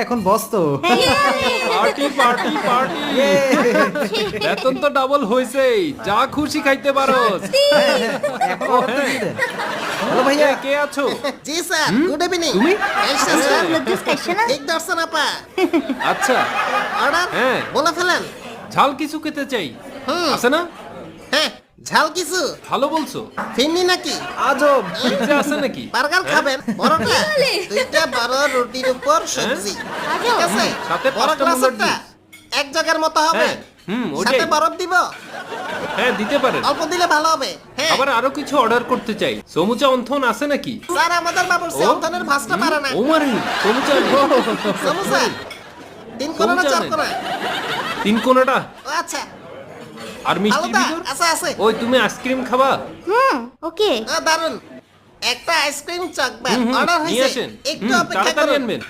এখন বস তো। Party party party, বেতন তো ডাবল হইছেই, যা খুশি খাইতে পারোস। এখন অর্ডারটা দিয়ে দেন। হ্যালো ভাইয়া, কে আছো? জি স্যার, গুড ইভিনিং। তুমি? লজ্জাস কাইছে না? ঠিক দর্শন আপা। আচ্ছা, অর্ডার হ্যাঁ। বলে ফেলেন। ঝাল কিছু খেতে চাই, আছে না? হ্যাঁ, ঝাল কিছু। ভালো বলছো। ফিরনি নাকি? আজব। পিজ্জা আছে নাকি? বার্গার খাবেন? বড়টা? দুইটা বড় রুটির উপর সবজি। ঠিক আছে? সাথে বড় 5টা গ্লাসেরটা মুলার এক জায়গার মতো হবে। হ্যাঁ, ওটাই। সাথে বরফ দিব? হ্যাঁ, দিতে পারেন। অল্প দিলে ভালো হবে। হ্যাঁ। আবার আরো কিছু অর্ডার করতে চাই। সমুচা অন্থন আছে নাকি? স্যার, আমাদের বাবুর্চি ও? অন্তনের ভাঁজটা পারে না। ও মারি, সমুচা নেই। সমস্যা? তিন কোনা না সমুচা চার নেই। কোনা? তিন কোনাটা ও আচ্ছা। আর মিষ্টি আলাদা? ভিতর? আছে আছে। ওই তুমি আইসক্রিম খাবা? ওকে। দারুন। একটা আইসক্রিম চকবার হুম, অর্ডার নিয়ে হয়েছে। আসেন। একটু অপেক্ষা তাড়াতাড়ি করুন। আনবেন।